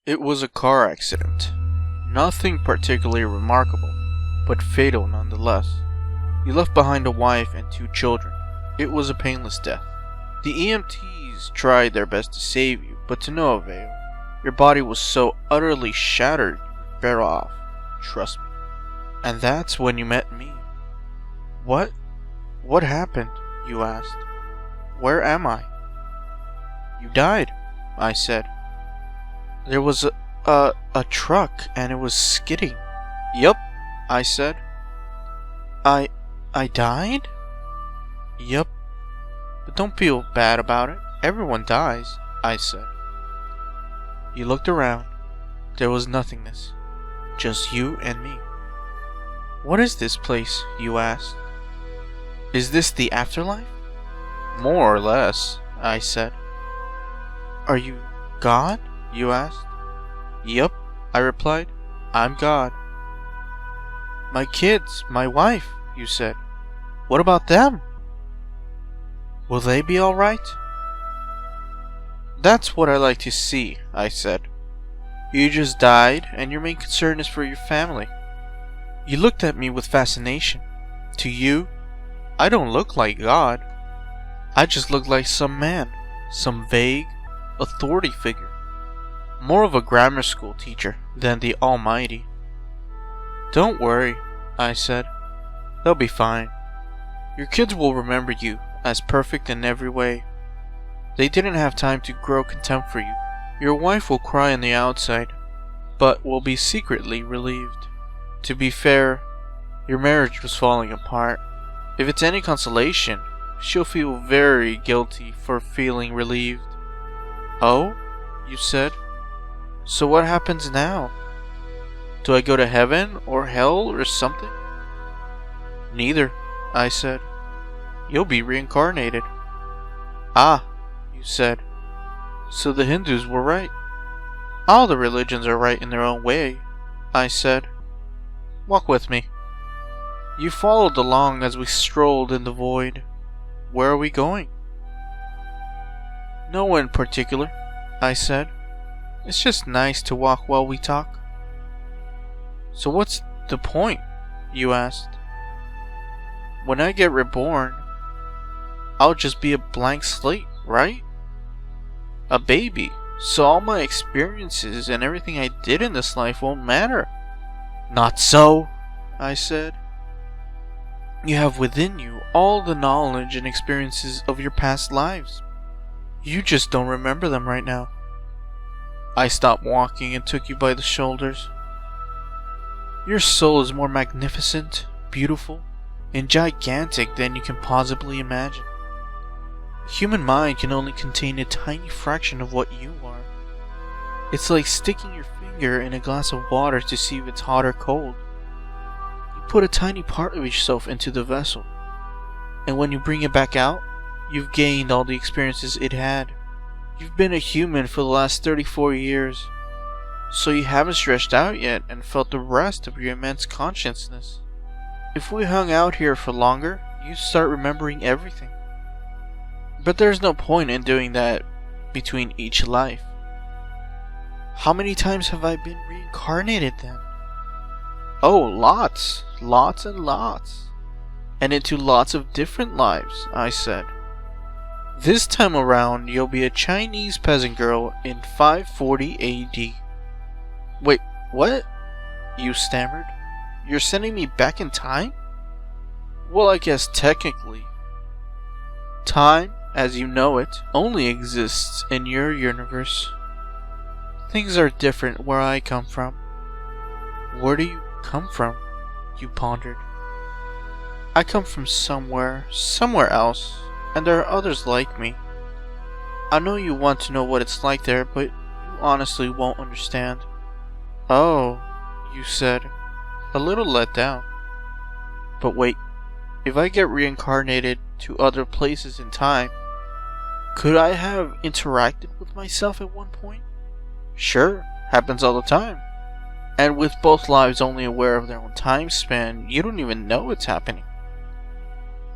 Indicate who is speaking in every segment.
Speaker 1: It was a car accident. Nothing particularly remarkable, but fatal nonetheless. He left behind a wife and 2 children. It was a painless death. The EMTs tried their best to save you, but to no avail. Your body was so utterly shattered, you were better off. Trust me. And that's when you met me. What? What happened? You asked. Where am I? You died, I said. There was a truck and it was skidding. Yup, I said. I died? Yup. But don't feel bad about it. Everyone dies, I said. He looked around. There was nothingness. Just you and me. What is this place? You asked. Is this the afterlife? More or less, I said. Are you God? You asked. Yup, I replied. I'm God. My kids, my wife, you said. What about them? Will they be alright? That's what I like to see, I said. You just died, and your main concern is for your family. You looked at me with fascination. To you, I don't look like God. I just look like some man, some vague authority figure. More of a grammar school teacher than the Almighty. Don't worry, I said. They'll be fine. Your kids will remember you as perfect in every way. They didn't have time to grow contempt for you. Your wife will cry on the outside, but will be secretly relieved. To be fair, your marriage was falling apart. If it's any consolation, she'll feel very guilty for feeling relieved. Oh? You said. So what happens now? Do I go to heaven or hell or something? Neither, I said. You'll be reincarnated. Ah, you said. So the Hindus were right. All the religions are right in their own way, I said. Walk with me. You followed along as we strolled in the void. Where are we going? Nowhere in particular, I said. It's just nice to walk while we talk. So what's the point? You asked. When I get reborn, I'll just be a blank slate, right? A baby, so all my experiences and everything I did in this life won't matter. Not so, I said. You have within you all the knowledge and experiences of your past lives. You just don't remember them right now. I stopped walking and took you by the shoulders. Your soul is more magnificent, beautiful, and gigantic than you can possibly imagine. The human mind can only contain a tiny fraction of what you are. It's like sticking your finger in a glass of water to see if it's hot or cold. You put a tiny part of yourself into the vessel, and when you bring it back out, you've gained all the experiences it had. You've been a human for the last 34 years, so you haven't stretched out yet and felt the rest of your immense consciousness. If we hung out here for longer, you'd start remembering everything. But there's no point in doing that between each life. How many times have I been reincarnated then? Oh, lots. Lots and lots. And into lots of different lives, I said. This time around, you'll be a Chinese peasant girl in 540 AD. Wait, what? You stammered. You're sending me back in time? Well, I guess technically. Time, as you know it, only exists in your universe. Things are different where I come from. Where do you come from? You pondered. I come from somewhere else, and there are others like me. I know you want to know what it's like there, but you honestly won't understand. Oh, you said, a little let down. But wait, if I get reincarnated to other places in time, could I have interacted with myself at one point? Sure, happens all the time. And with both lives only aware of their own time span, you don't even know it's happening.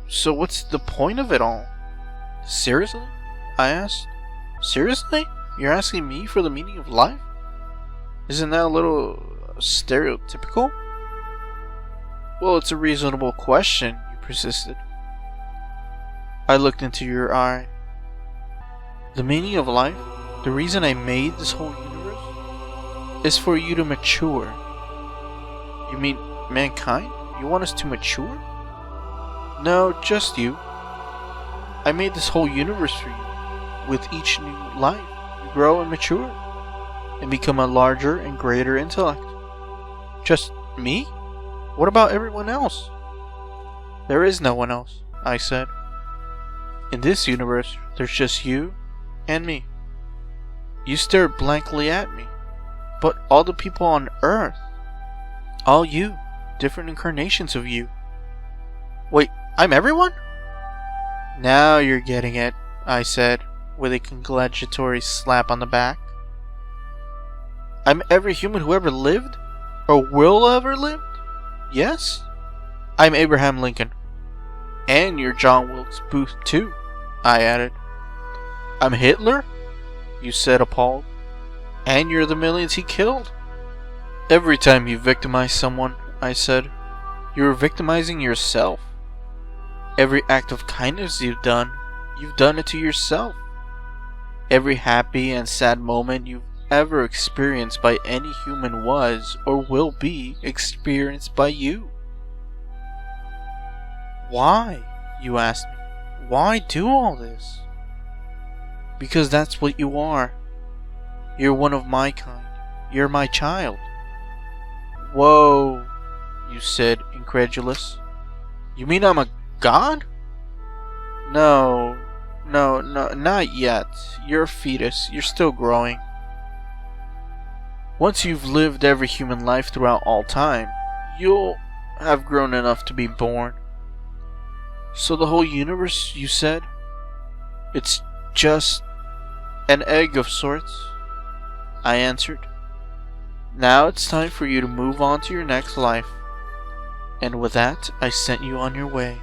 Speaker 1: So what's the point of it all? Seriously? I asked. Seriously? You're asking me for the meaning of life? Isn't that a little stereotypical? Well, it's a reasonable question, you persisted. I looked into your eye. The meaning of life, the reason I made this whole universe, is for you to mature. You mean mankind? You want us to mature? No, just you. I made this whole universe for you. With each new life, you grow and mature, and become a larger and greater intellect. Just me? What about everyone else? There is no one else, I said. In this universe, there's just you and me. You stared blankly at me. But all the people on Earth, all you, different incarnations of you. Wait, I'm everyone? Now you're getting it, I said, with a congratulatory slap on the back. I'm every human who ever lived? Or will ever live? Yes? I'm Abraham Lincoln. And you're John Wilkes Booth too, I added. I'm Hitler? You said, appalled. And you're the millions he killed. Every time you victimize someone, I said, you're victimizing yourself. Every act of kindness you've done it to yourself. Every happy and sad moment you've ever experienced by any human was or will be experienced by you. Why? You asked me. Why do all this? Because that's what you are. You're one of my kind. You're my child. Whoa, you said, incredulous. You mean I'm a god? No, not yet. You're a fetus. You're still growing. Once you've lived every human life throughout all time, you'll have grown enough to be born. So the whole universe, you said? It's just an egg of sorts, I answered. Now it's time for you to move on to your next life. And with that, I sent you on your way.